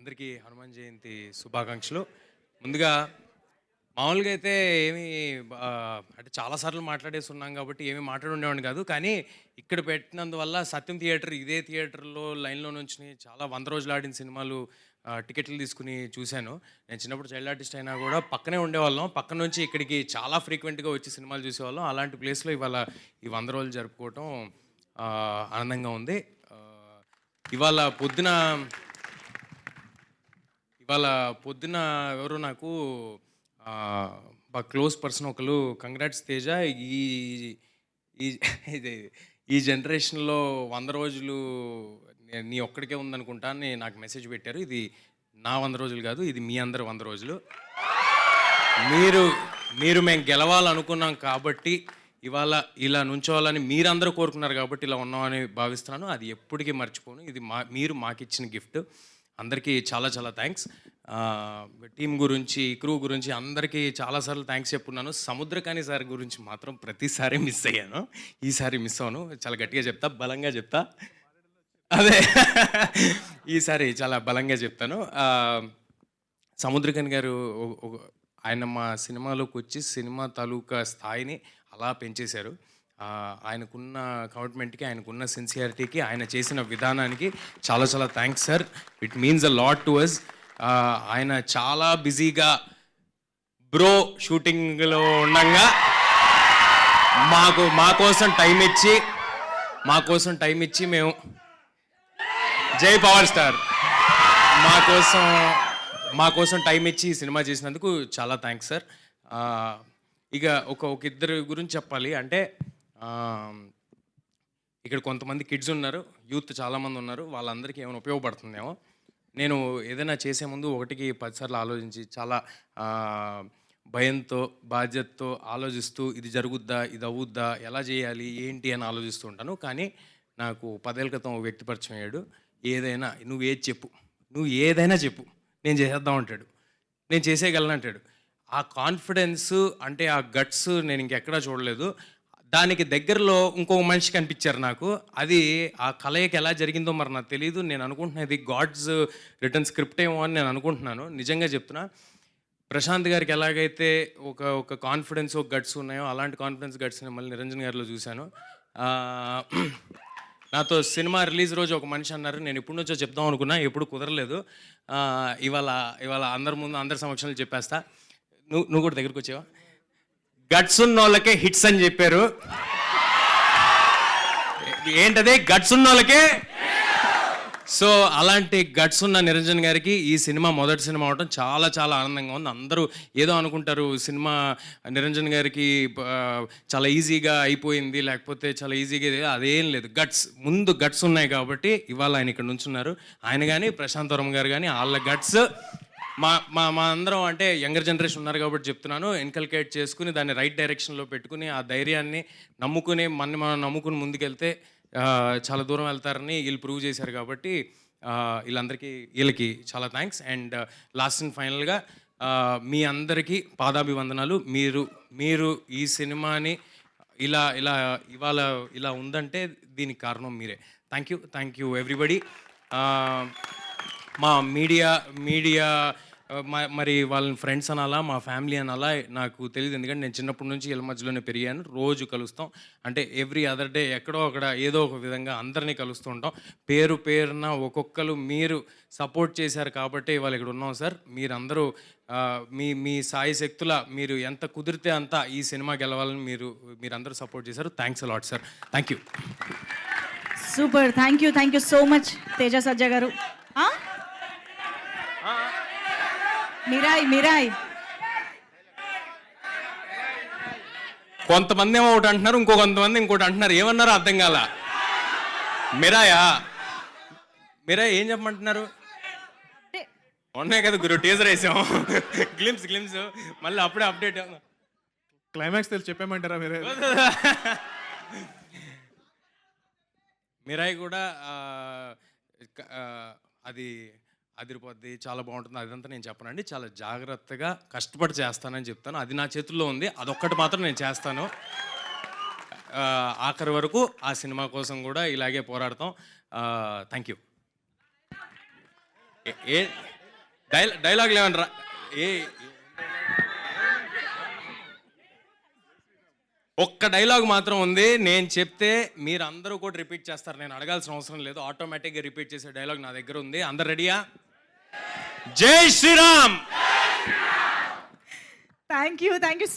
అందరికీ హనుమాన్ జయంతి శుభాకాంక్షలు. ముందుగా మామూలుగా అయితే ఏమి అంటే చాలాసార్లు మాట్లాడేసి ఉన్నాం కాబట్టి ఏమీ మాట్లాడుండేవాడిని కాదు. కానీ ఇక్కడ పెట్టినందువల్ల సత్యం థియేటర్ ఇదే థియేటర్‌లో లైన్‌లో నుంచొని చాలా 100 రోజులు ఆడిన సినిమాలు టికెట్లు తీసుకొని చూశాను. నేను చిన్నప్పుడు చైల్డ్ ఆర్టిస్ట్ అయినా కూడా పక్కనే ఉండేవాళ్ళం. పక్కన నుంచి ఇక్కడికి చాలా ఫ్రీక్వెంట్‌గా వచ్చి సినిమాలు చూసేవాళ్ళం. అలాంటి ప్లేస్‌లో ఇవాళ ఈ 100 రోజులు జరుపుకోవటం ఆనందంగా ఉంది. ఇవాళ పొద్దున ఇవాళ పొద్దున ఎవరో నాకు బాగా క్లోజ్ పర్సన్ ఒకళ్ళు కంగ్రాట్స్ తేజ, ఈ ఈ ఇది ఈ జనరేషన్లో 100 రోజులు నీ ఒక్కడికే ఉందనుకుంటా అని నాకు మెసేజ్ పెట్టారు. ఇది నా 100 రోజులు కాదు, ఇది మీ అందరు 100 రోజులు. మీరు మీరు మేము గెలవాలనుకున్నాం కాబట్టి ఇవాళ ఇలా నుంచోవాలని మీరందరూ కోరుకున్నారు కాబట్టి ఇలా ఉన్నామని భావిస్తున్నాను. అది ఎప్పటికీ మర్చిపోను. ఇది మీరు మాకిచ్చిన గిఫ్ట్. అందరికీ చాలా చాలా థ్యాంక్స్. టీం గురించి, క్రూ గురించి అందరికీ చాలాసార్లు థ్యాంక్స్ చెప్పున్నాను. సముద్రకాని సార్ గురించి మాత్రం ప్రతిసారి మిస్ అయ్యాను. ఈసారి మిస్ అవ్వను. చాలా గట్టిగా చెప్తా, బలంగా చెప్తా. అదే ఈసారి చాలా బలంగా చెప్తాను. సముద్రకాని గారు ఆయన మా సినిమాలోకి వచ్చి సినిమా తాలూకా స్థాయిని అలా పెంచేశారు. ఆయనకున్న కమిట్మెంట్కి, ఆయనకున్న సిన్సియారిటీకి, ఆయన చేసిన విధానానికి చాలా చాలా thanks sir. It means a lot to us. ఆయన చాలా బిజీగా బ్రో షూటింగ్లో ఉండగా మా కోసం టైం ఇచ్చి మేము జై పవర్ స్టార్ మా కోసం టైం ఇచ్చి ఈ సినిమా చేసినందుకు చాలా థ్యాంక్స్ సార్. ఇక ఒక ఇద్దరు గురించి చెప్పాలి అంటే, ఇక్కడ కొంతమంది కిడ్స్ ఉన్నారు, యూత్ చాలామంది ఉన్నారు. వాళ్ళందరికీ ఏమైనా ఉపయోగపడుతుందేమో. నేను ఏదైనా చేసే ముందు 1కి 10 సార్లు ఆలోచించి చాలా భయంతో, బాధ్యతతో ఆలోచిస్తూ ఇది జరుగుద్దా, ఇది అవుద్దా, ఎలా చేయాలి, ఏంటి అని ఆలోచిస్తూ ఉంటాను. కానీ నాకు 10 ఏళ్ళ క్రితం ఒక వ్యక్తి పరిచయం అయ్యాడు. నువ్వు ఏదైనా చెప్పు నేను చేసేద్దాం అంటాడు, నేను చేసేయగలను అంటాడు. ఆ కాన్ఫిడెన్స్ అంటే ఆ గట్స్ నేను ఇంకెక్కడా చూడలేదు. దానికి దగ్గరలో ఇంకొక మనిషి కనిపించారు నాకు. అది ఆ కలయిక ఎలా జరిగిందో మరి నాకు తెలియదు. నేను అనుకుంటున్నా ఇది గాడ్స్ రిటర్న్ స్క్రిప్ట్ ఏమో అని నేను అనుకుంటున్నాను. నిజంగా చెప్తున్నా. ప్రశాంత్ గారికి ఎలాగైతే ఒక కాన్ఫిడెన్స్, ఒక గట్స్ ఉన్నాయో అలాంటి కాన్ఫిడెన్స్, గట్స్ని మళ్ళీ నిరంజన్ గారిలో చూశాను. నాతో సినిమా రిలీజ్ రోజు ఒక మనిషి అన్నారు, నేను ఎప్పటి నుంచో చెప్దాం అనుకున్నా, ఎప్పుడు కుదరలేదు. ఇవాళ అందరి సమక్షంలో చెప్పేస్తా. నువ్వు కూడా దగ్గరికి వచ్చావా? గట్స్ ఉన్న వాళ్ళకే హిట్స్ అని చెప్పారు. ఏంటది? గట్స్ ఉన్న వాళ్ళకే. సో అలాంటి గట్స్ ఉన్న నిరంజన్ గారికి ఈ సినిమా మొదటి సినిమా అవడం చాలా చాలా ఆనందంగా ఉంది. అందరూ ఏదో అనుకుంటారు, సినిమా నిరంజన్ గారికి చాలా ఈజీగా అయిపోయింది, లేకపోతే చాలా ఈజీగా, అదేం లేదు. ముందు గట్స్ ఉన్నాయి కాబట్టి ఇవాళ ఆయన ఇక్కడ నుంచున్నారు. ఆయన కానీ ప్రశాంత్ వరం గారు కానీ వాళ్ళ గట్స్ మా అందరం అంటే యంగర్ జనరేషన్ ఉన్నారు కాబట్టి చెప్తున్నాను, ఇన్కల్కేట్ చేసుకుని దాన్ని రైట్ డైరెక్షన్లో పెట్టుకుని ఆ ధైర్యాన్ని నమ్ముకుని మనం నమ్ముకుని ముందుకెళ్తే చాలా దూరం వెళ్తారని వీళ్ళు ప్రూవ్ చేశారు. కాబట్టి వీళ్ళకి చాలా థ్యాంక్స్. అండ్ లాస్ట్ అండ్ ఫైనల్గా మీ అందరికీ పాదాభివందనాలు. మీరు ఈ సినిమాని ఇవాళ ఇలా ఉందంటే దీనికి కారణం మీరే. Thank you everybody. మా మీడియా మరి వాళ్ళని ఫ్రెండ్స్ అనాలా, మా ఫ్యామిలీ అనాలా నాకు తెలియదు. ఎందుకంటే నేను చిన్నప్పటి నుంచి వీళ్ళ మధ్యలోనే పెరిగాను. రోజు కలుస్తాం. అంటే ఎవ్రీ అదర్ డే ఎక్కడో అక్కడ ఏదో ఒక విధంగా అందరినీ కలుస్తూ ఉంటాం. పేరున ఒక్కొక్కరు మీరు సపోర్ట్ చేశారు కాబట్టి ఇవాళ ఇక్కడ ఉన్నాం సార్. మీరందరూ మీ సాయి శక్తుల మీరు ఎంత కుదిరితే అంత ఈ సినిమా గెలవాలని మీరందరూ సపోర్ట్ చేశారు. Thanks a lot sir. Thank you. Super. Thank you so much Teja Sajja గారు. మిరాయ్ కొంతమంది ఏమో ఒకటి అంటున్నారు, కొంతమంది ఇంకోటి అంటున్నారు. ఏమన్నారో అర్థం కాల. మిరాయ్ ఏం చెప్పమంటున్నారు? ఉన్నాయి కదా గురు, టీజర్ వేసాం, గ్లిమ్స్ మళ్ళీ అప్పుడే అప్డేట్. క్లైమాక్స్ తెలిసి చెప్పామంటారా మీరే? మిరాయ్ కూడా అది అదిరిపోద్ది, చాలా బాగుంటుంది. అదంతా నేను చెప్పనండి. చాలా జాగ్రత్తగా కష్టపడి చేస్తానని చెప్తాను. అది నా చేతుల్లో ఉంది. అదొక్కటి మాత్రం నేను చేస్తాను. ఆఖరి వరకు ఆ సినిమా కోసం కూడా ఇలాగే పోరాడతాం. Thank you. డైలాగ్ లేవనరా ఏ ఒక్క డైలాగ్ మాత్రం ఉంది, నేను చెప్తే మీరు అందరూ కూడా రిపీట్ చేస్తారు, నేను అడగాల్సిన అవసరం లేదు, ఆటోమేటిక్గా రిపీట్ చేసే డైలాగ్ నా దగ్గర ఉంది. అందరు రెడీయా? జై శ్రీరామ్. Thank you